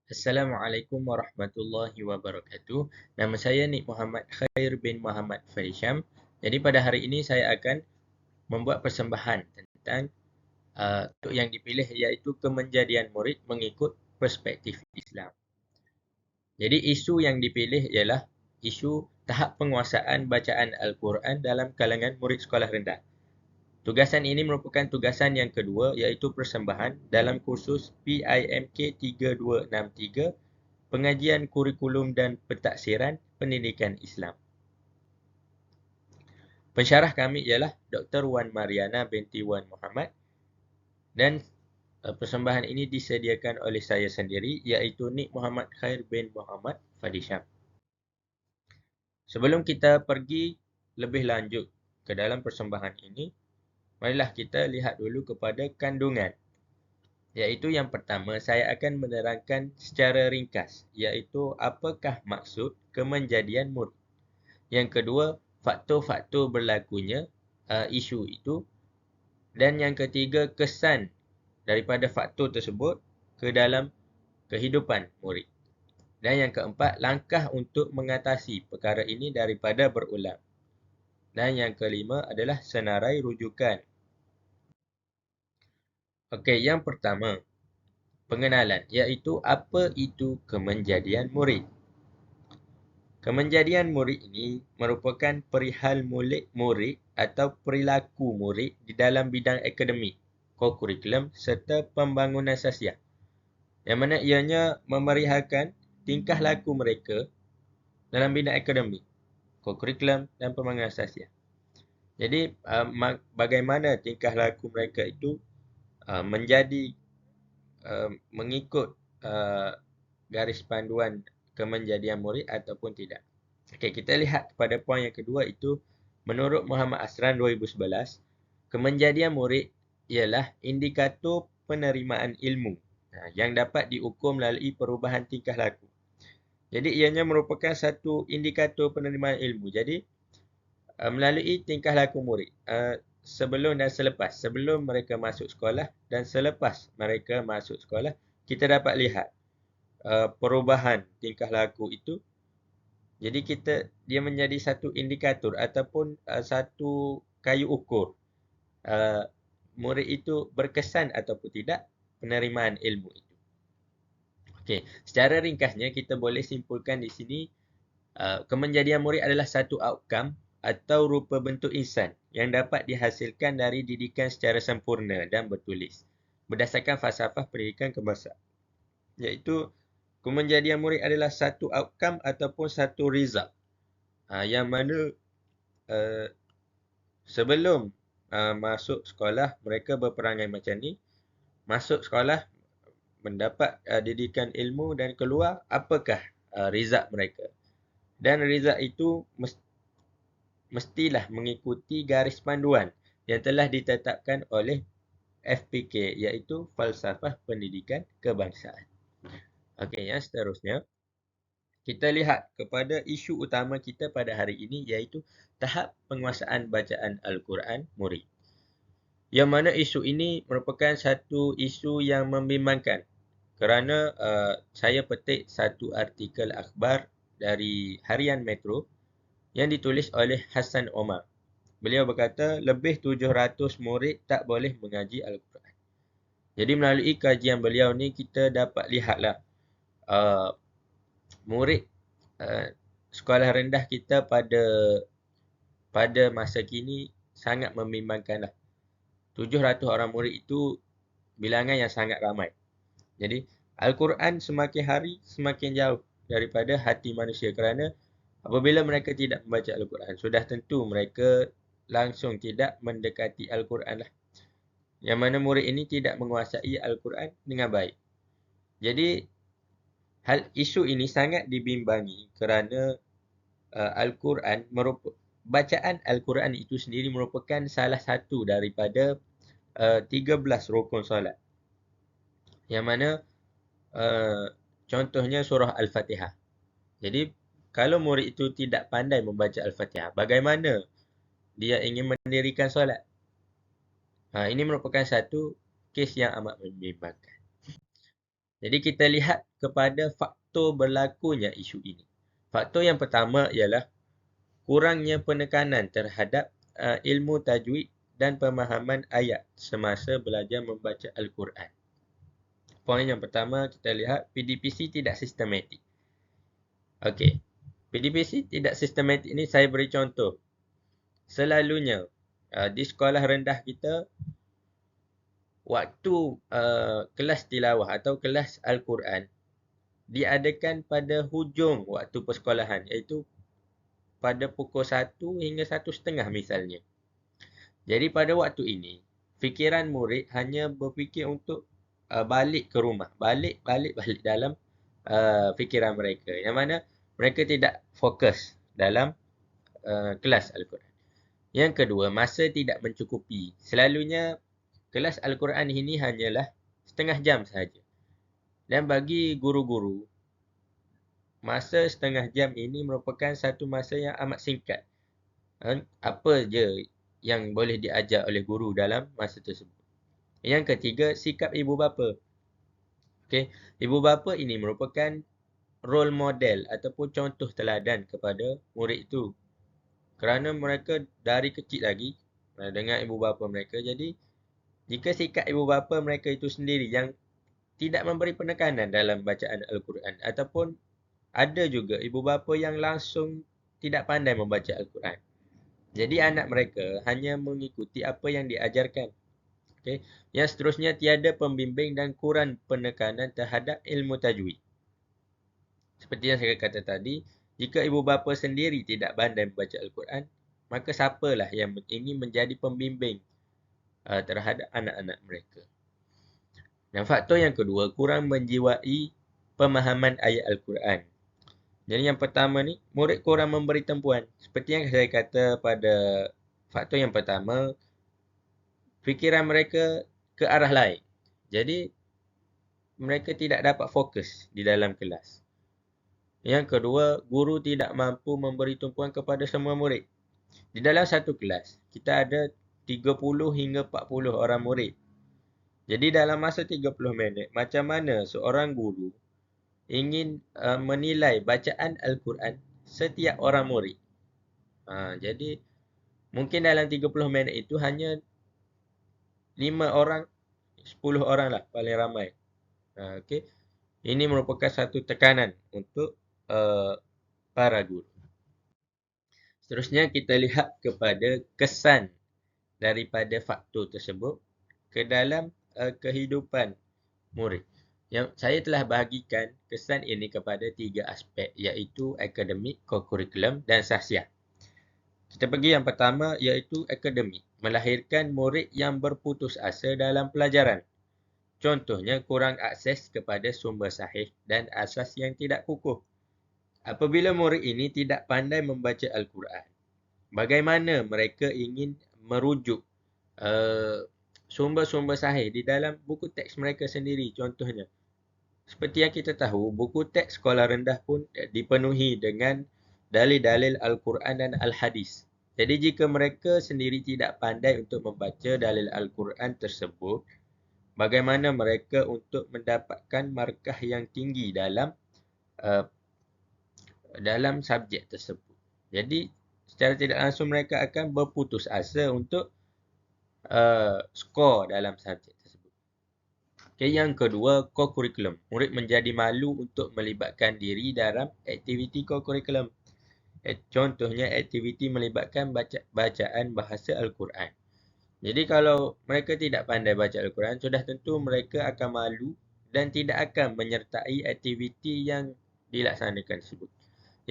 Assalamualaikum warahmatullahi wabarakatuh. Nama saya Nik Muhammad Khair bin Muhammad Farisham. Jadi pada hari ini saya akan membuat persembahan tentang topik yang dipilih iaitu kemenjadian murid mengikut perspektif Islam. Jadi isu yang dipilih ialah isu tahap penguasaan bacaan Al-Quran dalam kalangan murid sekolah rendah. Tugasan ini merupakan tugasan yang kedua iaitu persembahan dalam kursus PIMK 3263 Pengajian Kurikulum dan Pentaksiran Pendidikan Islam. Pensyarah kami ialah Dr. Wan Mariana binti Wan Muhammad dan persembahan ini disediakan oleh saya sendiri iaitu Nik Muhammad Khair bin Muhammad Fadisham. Sebelum kita pergi lebih lanjut ke dalam persembahan ini, marilah kita lihat dulu kepada kandungan. Iaitu yang pertama, saya akan menerangkan secara ringkas, iaitu apakah maksud kemenjadian murid. Yang kedua, faktor-faktor berlakunya isu itu. Dan yang ketiga, kesan daripada faktor tersebut ke dalam kehidupan murid. Dan yang keempat, langkah untuk mengatasi perkara ini daripada berulang. Dan yang kelima adalah senarai rujukan. Okey, yang pertama, pengenalan, iaitu apa itu kemenjadian murid. Kemenjadian murid ini merupakan perihal murid atau perilaku murid di dalam bidang akademik, kokurikulum serta pembangunan sosial. Yang mana ianya memerihalkan tingkah laku mereka dalam bidang akademik, kokurikulum dan pembangunan sosial. Jadi bagaimana tingkah laku mereka itu menjadi mengikut garis panduan kemenjadian murid ataupun tidak. Okey, kita lihat pada poin yang kedua itu menurut Muhammad Asran 2011, kemenjadian murid ialah indikator penerimaan ilmu yang dapat diukur melalui perubahan tingkah laku. Jadi ianya merupakan satu indikator penerimaan ilmu. Jadi melalui tingkah laku murid sebelum dan selepas, sebelum mereka masuk sekolah dan selepas mereka masuk sekolah, kita dapat lihat perubahan tingkah laku itu. Jadi dia menjadi satu indikator ataupun satu kayu ukur murid itu berkesan ataupun tidak penerimaan ilmu itu. Okey, secara ringkasnya kita boleh simpulkan di sini kemenjadian murid adalah satu outcome atau rupa bentuk insan yang dapat dihasilkan dari didikan secara sempurna dan bertulis berdasarkan falsafah pendidikan kebangsaan. Iaitu kemenjadian murid adalah satu outcome ataupun satu result yang mana sebelum masuk sekolah mereka berperangai macam ni, masuk sekolah mendapat didikan ilmu dan keluar apakah result mereka. Dan result itu mestilah mengikuti garis panduan yang telah ditetapkan oleh FPK iaitu Falsafah Pendidikan Kebangsaan. Okey, yang seterusnya kita lihat kepada isu utama kita pada hari ini iaitu tahap penguasaan bacaan Al-Quran murid. Yang mana isu ini merupakan satu isu yang membimbangkan kerana saya petik satu artikel akhbar dari Harian Metro yang ditulis oleh Hassan Omar. Beliau berkata lebih 700 murid tak boleh mengaji Al-Quran. Jadi melalui kajian beliau ni kita dapat lihatlah murid sekolah rendah kita pada masa kini sangat membimbangkanlah. 700 orang murid itu bilangan yang sangat ramai. Jadi Al-Quran semakin hari semakin jauh daripada hati manusia kerana apabila mereka tidak membaca Al-Quran, sudah tentu mereka langsung tidak mendekati Al-Quran lah. Yang mana murid ini tidak menguasai Al-Quran dengan baik. Jadi isu ini sangat dibimbangi kerana Al-Quran bacaan Al-Quran itu sendiri merupakan salah satu daripada 13 rukun solat. Yang mana contohnya surah Al-Fatihah. Jadi kalau murid itu tidak pandai membaca Al-Fatihah, bagaimana dia ingin mendirikan solat? Ini merupakan satu kes yang amat membimbangkan. Jadi kita lihat kepada faktor berlakunya isu ini. Faktor yang pertama ialah kurangnya penekanan terhadap ilmu tajwid dan pemahaman ayat semasa belajar membaca Al-Quran. Poin yang pertama kita lihat PDPC tidak sistematik. Okey. PDPC tidak sistematik ini saya beri contoh. Selalunya di sekolah rendah kita waktu kelas tilawah atau kelas Al-Quran diadakan pada hujung waktu persekolahan iaitu pada pukul 1 hingga 1:30 misalnya. Jadi pada waktu ini fikiran murid hanya berfikir untuk balik ke rumah, balik dalam fikiran mereka, yang mana mereka tidak fokus dalam kelas Al-Quran. Yang kedua, masa tidak mencukupi. Selalunya kelas Al-Quran ini hanyalah setengah jam sahaja. Dan bagi guru-guru, masa setengah jam ini merupakan satu masa yang amat singkat. Apa je yang boleh diajar oleh guru dalam masa tersebut. Yang ketiga, sikap ibu bapa. Okay. Ibu bapa ini merupakan role model ataupun contoh teladan kepada murid itu. Kerana mereka dari kecil lagi dengan ibu bapa mereka. Jadi, jika sikap ibu bapa mereka itu sendiri yang tidak memberi penekanan dalam bacaan Al-Quran ataupun ada juga ibu bapa yang langsung tidak pandai membaca Al-Quran. Jadi anak mereka hanya mengikuti apa yang diajarkan. Okay. Yang seterusnya, tiada pembimbing dan kurang penekanan terhadap ilmu tajwid. Seperti yang saya kata tadi, jika ibu bapa sendiri tidak pandai membaca Al-Quran, maka siapalah yang ingin menjadi pembimbing terhadap anak-anak mereka. Dan faktor yang kedua, kurang menjiwai pemahaman ayat Al-Quran. Jadi yang pertama ni, murid kurang memberi tempuan. Seperti yang saya kata pada faktor yang pertama, fikiran mereka ke arah lain. Jadi, mereka tidak dapat fokus di dalam kelas. Yang kedua, guru tidak mampu memberi tumpuan kepada semua murid. Di dalam satu kelas, kita ada 30 hingga 40 orang murid. Jadi dalam masa 30 minit, macam mana seorang guru ingin menilai bacaan Al-Quran setiap orang murid? Jadi, mungkin dalam 30 minit itu hanya 5 orang, 10 orang lah paling ramai. Okay. Ini merupakan satu tekanan untuk para guru. Seterusnya kita lihat kepada kesan daripada faktor tersebut ke dalam kehidupan murid. Yang saya telah bahagikan kesan ini kepada 3 aspek, iaitu akademik, co-curriculum dan sahsiah. Kita pergi yang pertama, iaitu akademik. Melahirkan murid yang berputus asa dalam pelajaran. Contohnya, kurang akses kepada sumber sahih dan asas yang tidak kukuh. Apabila murid ini tidak pandai membaca Al-Quran, bagaimana mereka ingin merujuk sumber-sumber sahih di dalam buku teks mereka sendiri? Contohnya, seperti yang kita tahu, buku teks sekolah rendah pun dipenuhi dengan dalil-dalil Al-Quran dan Al-Hadis. Jadi jika mereka sendiri tidak pandai untuk membaca dalil Al-Quran tersebut, bagaimana mereka untuk mendapatkan markah yang tinggi dalam subjek tersebut? Jadi secara tidak langsung mereka akan berputus asa untuk skor dalam subjek tersebut. Okay, yang kedua, co-curriculum. Murid menjadi malu untuk melibatkan diri dalam aktiviti co-curriculum. Contohnya, aktiviti melibatkan bacaan bahasa Al-Quran. Jadi kalau mereka tidak pandai baca Al-Quran, sudah tentu mereka akan malu dan tidak akan menyertai aktiviti yang dilaksanakan tersebut.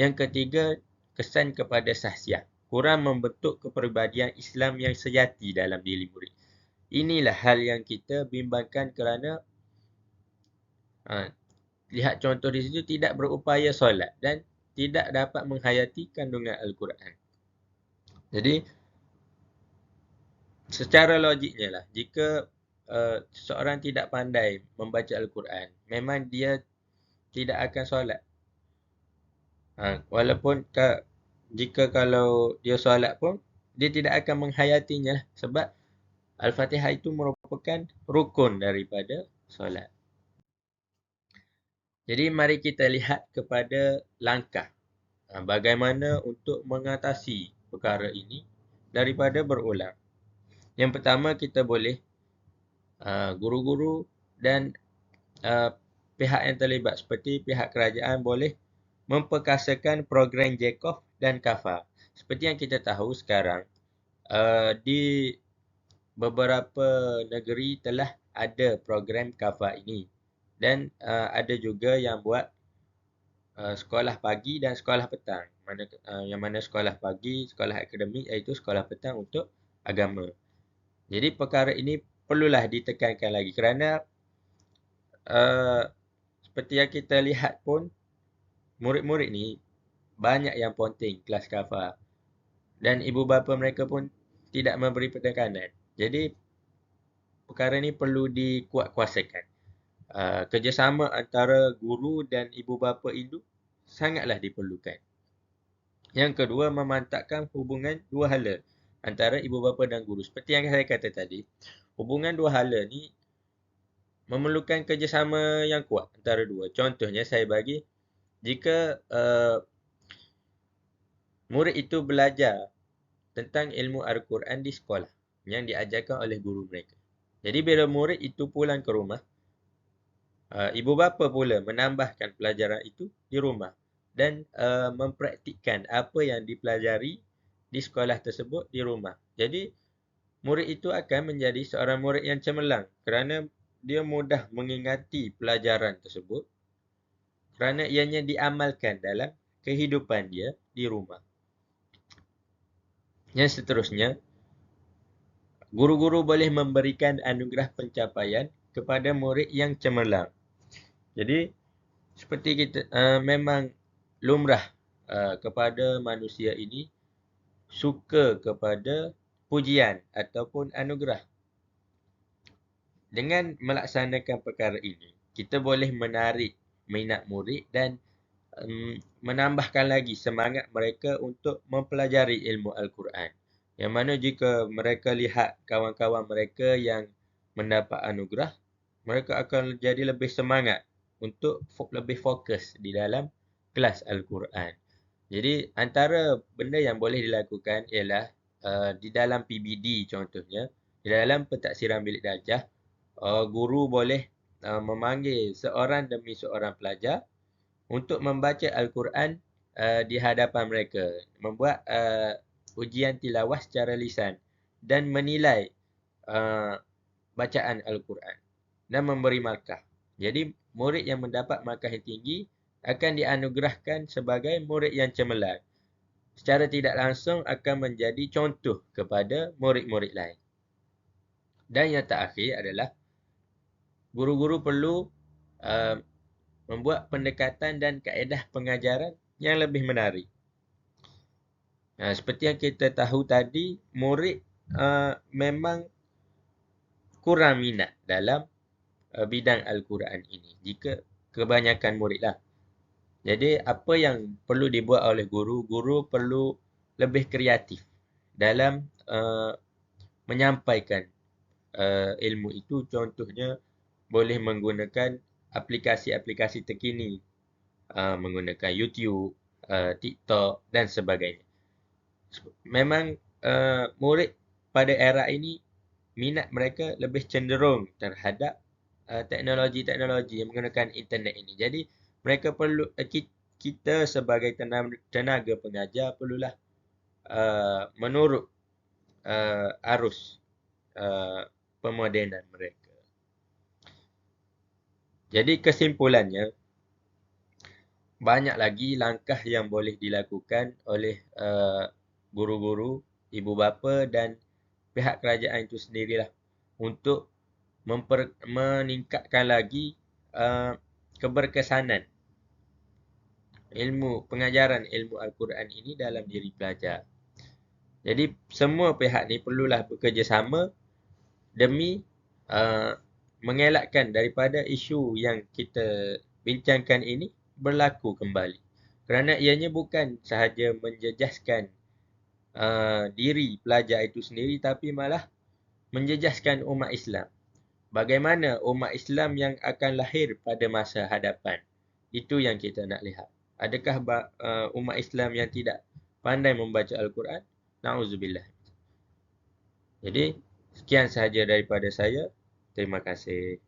Yang ketiga, kesan kepada sahsiah. Kurang membentuk kepribadian Islam yang sejati dalam diri murid. Inilah hal yang kita bimbangkan kerana lihat contoh di situ, tidak berupaya solat dan tidak dapat menghayati kandungan Al-Quran. Jadi, secara logiknya lah, jika seseorang tidak pandai membaca Al-Quran, memang dia tidak akan solat. Walaupun jika kalau dia solat pun, dia tidak akan menghayatinya lah, sebab Al-Fatihah itu merupakan rukun daripada solat. Jadi mari kita lihat kepada langkah bagaimana untuk mengatasi perkara ini daripada berulang. Yang pertama, kita boleh guru-guru dan pihak yang terlibat seperti pihak kerajaan boleh memperkasakan program Jacob dan Kafa. Seperti yang kita tahu sekarang, di beberapa negeri telah ada program Kafa ini. Dan ada juga yang buat sekolah pagi dan sekolah petang. Yang mana sekolah pagi, sekolah akademik, iaitu sekolah petang untuk agama. Jadi perkara ini perlulah ditekankan lagi kerana seperti yang kita lihat pun, murid-murid ni banyak yang ponting kelas Kafa. Dan ibu bapa mereka pun tidak memberi penekanan. Jadi perkara ini perlu dikuatkuasakan. Kerjasama antara guru dan ibu bapa itu sangatlah diperlukan. Yang kedua, memantapkan hubungan dua hala antara ibu bapa dan guru. Seperti yang saya kata tadi, hubungan dua hala ni memerlukan kerjasama yang kuat antara dua. Contohnya saya bagi, jika murid itu belajar tentang ilmu Al-Quran di sekolah yang diajarkan oleh guru mereka. Jadi bila murid itu pulang ke rumah, ibu bapa pula menambahkan pelajaran itu di rumah dan mempraktikkan apa yang dipelajari di sekolah tersebut di rumah. Jadi murid itu akan menjadi seorang murid yang cemerlang kerana dia mudah mengingati pelajaran tersebut kerana ianya diamalkan dalam kehidupan dia di rumah. Yang seterusnya, guru-guru boleh memberikan anugerah pencapaian kepada murid yang cemerlang. Jadi seperti kita memang lumrah kepada manusia ini suka kepada pujian ataupun anugerah. Dengan melaksanakan perkara ini, kita boleh menarik minat murid dan menambahkan lagi semangat mereka untuk mempelajari ilmu Al-Quran. Yang mana jika mereka lihat kawan-kawan mereka yang mendapat anugerah, mereka akan jadi lebih semangat untuk lebih fokus di dalam kelas Al-Quran. Jadi antara benda yang boleh dilakukan ialah di dalam PBD contohnya, di dalam pentaksiran bilik darjah, guru boleh memanggil seorang demi seorang pelajar untuk membaca Al-Quran di hadapan mereka, membuat ujian tilawah secara lisan dan menilai bacaan Al-Quran dan memberi markah. Jadi murid yang mendapat markah yang tinggi akan dianugerahkan sebagai murid yang cemerlang. Secara tidak langsung akan menjadi contoh kepada murid-murid lain. Dan yang terakhir adalah guru-guru perlu membuat pendekatan dan kaedah pengajaran yang lebih menarik. Seperti yang kita tahu tadi, murid memang kurang minat dalam bidang Al-Quran ini. Jika kebanyakan murid lah. Jadi apa yang perlu dibuat oleh guru, guru perlu lebih kreatif dalam menyampaikan ilmu itu. Contohnya boleh menggunakan aplikasi-aplikasi terkini, menggunakan YouTube, TikTok dan sebagainya. Memang murid pada era ini minat mereka lebih cenderung terhadap teknologi-teknologi yang menggunakan internet ini. Jadi mereka perlu, kita sebagai tenaga pengajar perlulah menurut arus pemodenan mereka. Jadi kesimpulannya, banyak lagi langkah yang boleh dilakukan oleh guru-guru, ibu bapa dan pihak kerajaan itu sendirilah untuk meningkatkan lagi keberkesanan pengajaran ilmu Al-Quran ini dalam diri pelajar. Jadi semua pihak ni perlulah bekerjasama demi mengelakkan daripada isu yang kita bincangkan ini berlaku kembali. Kerana ianya bukan sahaja menjejaskan diri pelajar itu sendiri, tapi malah menjejaskan umat Islam. Bagaimana umat Islam yang akan lahir pada masa hadapan Itu yang kita nak lihat. Adakah umat Islam yang tidak pandai membaca Al-Quran? Na'udzubillah. Jadi, sekian sahaja daripada saya. Terima kasih.